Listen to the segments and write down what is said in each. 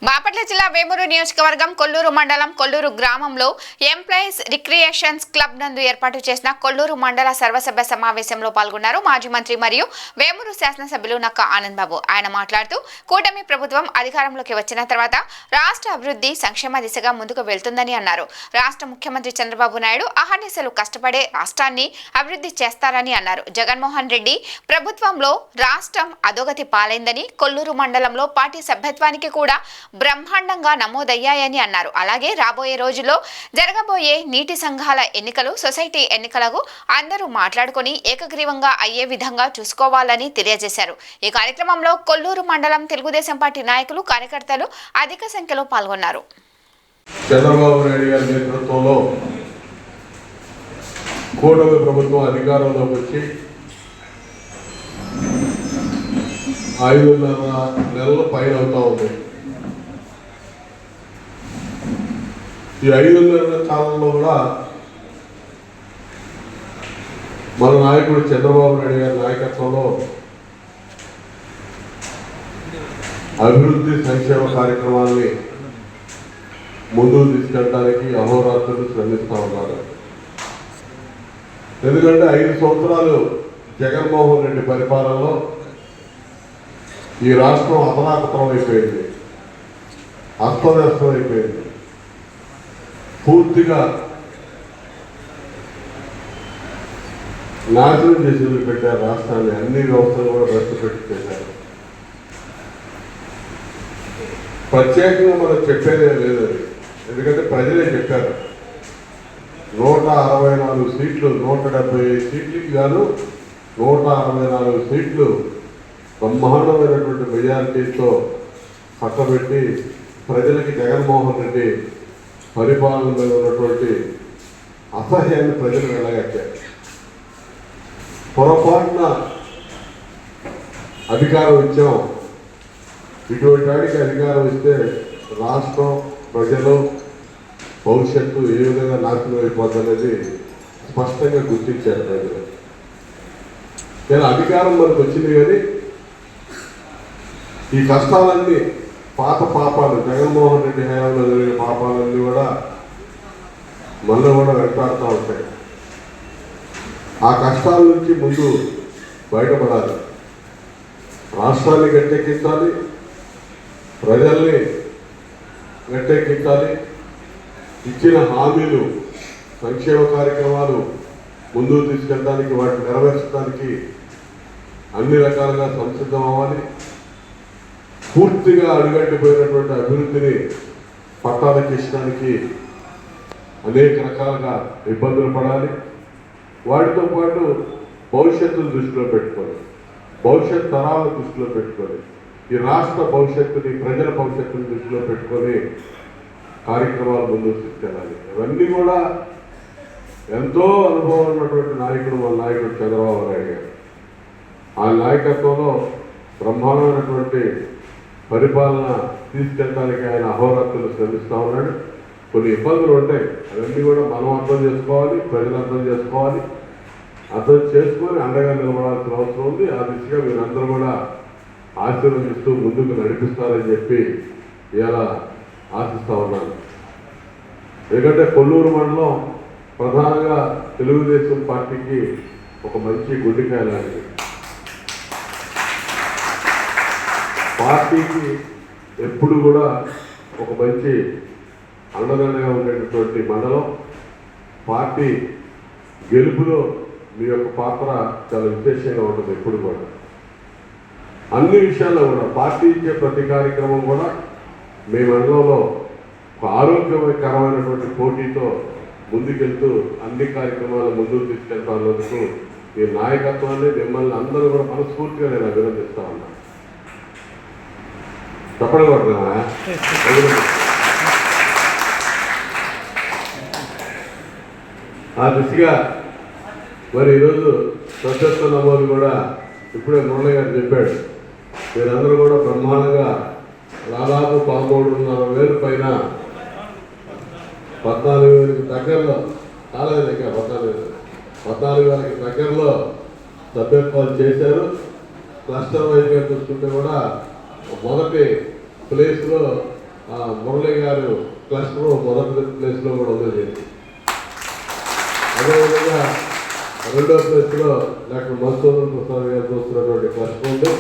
బాపట్ల జిల్లా వేమూరు నియోజకవర్గం కొల్లూరు మండలం కొల్లూరు గ్రామంలో ఎంప్లాయీస్ రిక్రియేషన్స్ క్లబ్ నందు ఏర్పాటు చేసిన కొల్లూరు మండల సర్వసభ్య సమావేశంలో పాల్గొన్నారు మాజీ మంత్రి మరియు వేమూరు శాసనసభ్యులు నక్క ఆనంద్ బాబు. ఆయన మాట్లాడుతూ కూటమి ప్రభుత్వం అధికారంలోకి వచ్చిన తర్వాత రాష్ట్ర అభివృద్ధి సంక్షేమ దిశగా ముందుకు వెళ్తుందని అన్నారు. రాష్ట్ర ముఖ్యమంత్రి చంద్రబాబు నాయుడు అహర్నిశలు కష్టపడే రాష్ట్రాన్ని అభివృద్ధి చేస్తారని అన్నారు. జగన్మోహన్ రెడ్డి ప్రభుత్వంలో రాష్ట్రం అధోగతి పాలైందని, కొల్లూరు మండలంలో పార్టీ సభ్యత్వానికి కూడా బ్రహ్మాండంగా నమోదయ్యాయని అన్నారు. అలాగే రాబోయే రోజుల్లో జరగబోయే నీటి సంఘాల ఎన్నికలు, సొసైటీ ఎన్నికలకు అందరూ మాట్లాడుకొని ఏకగ్రీవంగా అయ్యే విధంగా చూసుకోవాలని తెలియజేశారు. ఈ కార్యక్రమంలో కొల్లూరు మండలం తెలుగుదేశం పార్టీ నాయకులు, కార్యకర్తలు అధిక సంఖ్యలో పాల్గొన్నారు. చంద్రబాబు నాయుడు గారి నేతృత్వంలో కూటమి ప్రభుత్వం అధికారంలోకి వచ్చి 5.5 నెలల పైన అవుతా ఉంది. ఈ 5 నెలల కాలంలో కూడా మన నాయకుడు చంద్రబాబు నాయుడు గారి నాయకత్వంలో అభివృద్ధి సంక్షేమ కార్యక్రమాన్ని ముందుకు తీసుకెళ్ళడానికి అహోరాత్రులు శ్రమిస్తూ ఉన్నారు. ఎందుకంటే 5 సంవత్సరాలు జగన్మోహన్ రెడ్డి పరిపాలనలో ఈ రాష్ట్రం అతలాకుతలం అయిపోయింది, అస్తవ్యస్తం అయిపోయింది. పూర్తిగా నాశనం చేసి పెట్టారు రాష్ట్రాన్ని. అన్ని వ్యవస్థలు కూడా భ్రష్టు పెట్టి చేశారు. ప్రత్యేకంగా మనం చెప్పేదే లేదు అది, ఎందుకంటే ప్రజలే చెప్పారు. 164 సీట్లు, 175 సీట్లకి గాను 164 సీట్లు బ్రహ్మాండమైనటువంటి మెజారిటీతో పక్కబెట్టి ప్రజలకి జగన్మోహన్ రెడ్డి పరిపాలన మీద ఉన్నటువంటి అసహ్యాన్ని ప్రజలు వెళ్ళగట్టారు. పొరపాటున అధికారం ఇచ్చాం, ఇటువంటి వాడికి అధికారం ఇస్తే రాష్ట్రం, ప్రజలు భవిష్యత్తు ఏ విధంగా నాశనం అయిపోతుందనేది స్పష్టంగా గుర్తించారు ప్రజలు. నేను అధికారం మనకు వచ్చింది కానీ ఈ కష్టాలన్నీ పాత పాపాలు, జగన్మోహన్ రెడ్డి హయాంలో జరిగిన పాపాలన్నీ కూడా మనలో కూడా వెంటాడుతూ ఉంటాయి. ఆ కష్టాల నుంచి ముందు బయటపడాలి, రాష్ట్రాన్ని గట్టెక్కించాలి, ప్రజల్ని గట్టెక్కించాలి. ఇచ్చిన హామీలు, సంక్షేమ కార్యక్రమాలు ముందుకు తీసుకెళ్ళడానికి, వాటిని నెరవేర్చడానికి అన్ని రకాలుగా సంసిద్ధం అవ్వాలి. పూర్తిగా అడుగంటిపోయినటువంటి అభివృద్ధిని పట్టాలెక్కించడానికి అనేక రకాలుగా ఇబ్బందులు పడాలి. వాటితో పాటు భవిష్యత్తును దృష్టిలో పెట్టుకొని, భవిష్యత్ తరాలను దృష్టిలో పెట్టుకొని, ఈ రాష్ట్ర భవిష్యత్తుని, ప్రజల భవిష్యత్తుని దృష్టిలో పెట్టుకొని కార్యక్రమాలు ముందుకు తీసుకెళ్ళాలి. ఇవన్నీ కూడా ఎంతో అనుభవం ఉన్నటువంటి నాయకుడు మన నాయకుడు చంద్రబాబు నాయుడు గారు. ఆ నాయకత్వంలో బ్రహ్మాండమైనటువంటి పరిపాలన తీసుకెళ్ళడానికి ఆయన అహోరాత్రులు శ్రమిస్తూ ఉన్నాడు. కొన్ని ఇబ్బందులు ఉంటాయి, అవన్నీ కూడా మనం అర్థం చేసుకోవాలి, ప్రజలు అర్థం చేసుకోవాలి. అర్థం చేసుకొని అండగా నిలబడాల్సిన అవసరం ఉంది. ఆ దిశగా మీరందరూ కూడా ఆశీర్వదిస్తూ ముందుకు నడిపిస్తారని చెప్పి ఇలా ఆశిస్తూ ఉన్నాను. ఎందుకంటే కొల్లూరు మండలం ప్రధానంగా తెలుగుదేశం పార్టీకి ఒక మంచి గుండెకాయ లాంటిది. పార్టీకి ఎప్పుడు కూడా ఒక మంచి అండదండగా ఉండేటటువంటి మండలం. పార్టీ గెలుపులో మీ యొక్క పాత్ర చాలా విశేషంగా ఉంటుంది. ఎప్పుడు కూడా అన్ని విషయాల్లో కూడా పార్టీ ఇచ్చే ప్రతి కార్యక్రమం కూడా మీ మండలంలో ఒక ఆరోగ్యకరమైనటువంటి పోటీతో ముందుకెళ్తూ అన్ని కార్యక్రమాలు ముందుకు తీసుకెళ్తానందుకు ఈ నాయకత్వాన్ని, మిమ్మల్ని అందరూ కూడా మనస్ఫూర్తిగా నేను అభినందిస్తా ఉన్నాను. తప్పడం పడుతున్నా ఆ దిశగా మరి ఈరోజు సభ్యత్వ నమోదు కూడా ఇప్పుడే మురళి గారు చెప్పాడు. మీరందరూ కూడా బ్రహ్మాండంగా దాదాపు 13,500 పైన 14,000 దగ్గరలో కాలేదు, ఇంకా 14,000 దగ్గరలో సభ్యత్వాలు చేశారు. క్లస్టర్ వైజ్గా చూసుకుంటే కూడా మొదటి ప్లేస్లో మురళి గారు క్లస్టర్ మొదటి ప్లేస్లో కూడా ఉంది. అదేవిధంగా రెండో ప్లేస్లో డాక్టర్ మధుసూదన్ ప్రసాద్ గారు చూస్తున్నటువంటి క్లస్టర్ ఉంది.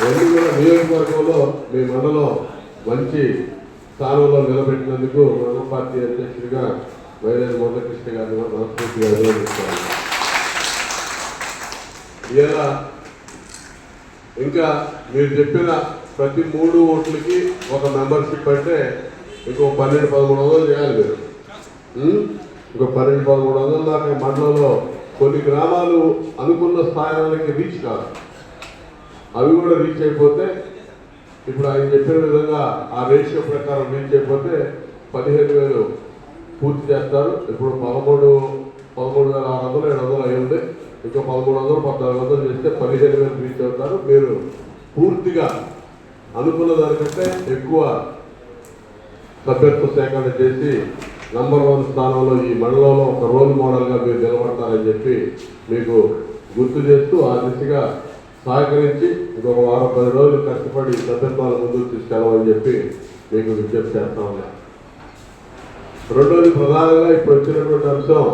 ఇవన్నీ కూడా నియోజకవర్గంలో మీ మండలం మంచి స్థానంలో నిలబెట్టినందుకు మన పార్టీ అధ్యక్షుడిగా వైఎస్ మురళీకృష్ణ గారిని మనస్ఫూర్తిగా అభినందిస్తాను. ఇలా ఇంకా మీరు చెప్పిన ప్రతి 3 ఓట్లకి ఒక మెంబర్షిప్ అంటే ఇంకో 12-1300 చేయాలి మీరు. ఇంకో 12-1300 దాకా మండలంలో కొన్ని గ్రామాలు అనుకున్న స్థానానికి రీచ్ కాదు. అవి కూడా రీచ్ అయిపోతే ఇప్పుడు ఆయన చెప్పిన విధంగా ఆ రేషియో ప్రకారం రీచ్ అయిపోతే 15,000 పూర్తి చేస్తారు. ఇప్పుడు 13,600 700 అయ్యింది. ఇంకా 1300-1400 చేస్తే 15,000 రీచ్ అవుతారు. మీరు పూర్తిగా అనుకున్న దానికంటే ఎక్కువ సభ్యత్వ సేకరణ చేసి నంబర్ 1 స్థానంలో ఈ మండలంలో ఒక రోల్ మోడల్గా మీరు నిలబడతారని చెప్పి మీకు గుర్తు చేస్తూ ఆ దిశగా సహకరించి ఇంకొక 10 రోజులు కష్టపడి సభ్యత్వాల ముందుకు తీసుకెళ్ళమని చెప్పి మీకు విజ్ఞప్తి చేస్తా ఉన్నా. రెండోది ప్రధానంగా ఇప్పుడు వచ్చినటువంటి అంశం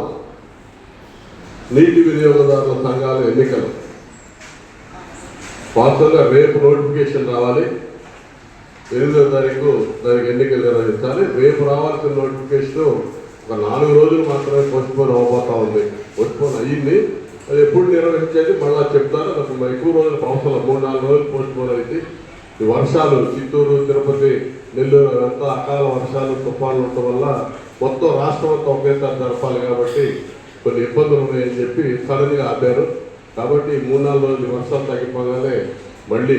నీటి వినియోగదారుల సంఘాల ఎన్నికలు. వాస్తవంగా రేపు నోటిఫికేషన్ రావాలి. 8వ తారీఖు దానికి ఎన్నికలు నిర్వహించాలి. రేపు రావాల్సిన నోటిఫికేషన్ ఒక 4 రోజులు మాత్రమే పోస్ట్పోన్ అవ్వబోతా ఉంది. పోస్ట్పోన్ అయ్యింది. అది ఎప్పుడు నిర్వహించేది మళ్ళీ చెప్తారు. నాకు ఎక్కువ రోజులు అవసరం 3-4 రోజులు పోస్ట్పోన్ అయితే ఈ వర్షాలు చిత్తూరు, తిరుపతి, నెల్లూరు అంతా అకాల వర్షాలు, తుఫాన్లు ఉండటం వల్ల మొత్తం రాష్ట్రం అంతా ఒకేసారి జరపాలి కాబట్టి కొన్ని ఇబ్బందులు ఉన్నాయని చెప్పి సడన్గా ఆపారు. కాబట్టి 3-4 రోజులు వర్షాలు తగ్గిపోగానే మళ్ళీ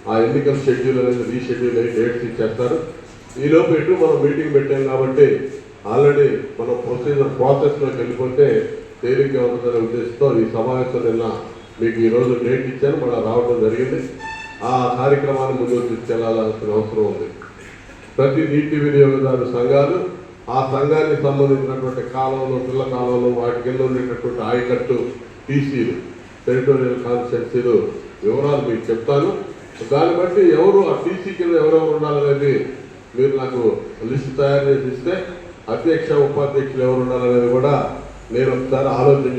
ఆ ఎన్నికల షెడ్యూల్ అనేది రీషెడ్యూల్ అయ్యి డేట్స్ ఇచ్చేస్తారు. ఈలోపు ఎటు మనం మీటింగ్ పెట్టాం కాబట్టి ఆల్రెడీ మనం ప్రాసెస్లోకి వెళ్ళిపోతే తేలిగ్గా ఉంటుందనే ఉద్దేశంతో ఈ సమావేశం నిన్న మీకు ఈరోజు డేట్ ఇచ్చాను. మళ్ళీ రావడం జరిగింది. ఆ కార్యక్రమాన్ని ముందుకు తీసుకెళ్లాల్సిన అవసరం ఉంది. ప్రతి నీటి వినియోగదారు సంఘాలు ఆ సంఘానికి సంబంధించినటువంటి కాలంలో, పిల్ల కాలంలో వాటి కింద ఉండేటటువంటి ఆయకట్టు, టీసీలు, టెరిటోరియల్ కాన్స్టిట్యున్సీలు వివరాలు మీకు చెప్తాను. దాన్ని బట్టి ఎవరు ఆ టీసీ కింద ఎవరెవరు ఉండాలనేది మీరు నాకు లిస్టు తయారు చేసి ఇస్తే అధ్యక్ష, ఉపాధ్యక్షులు ఎవరు ఉండాలనేది కూడా నేను ఒకసారి ఆలోచన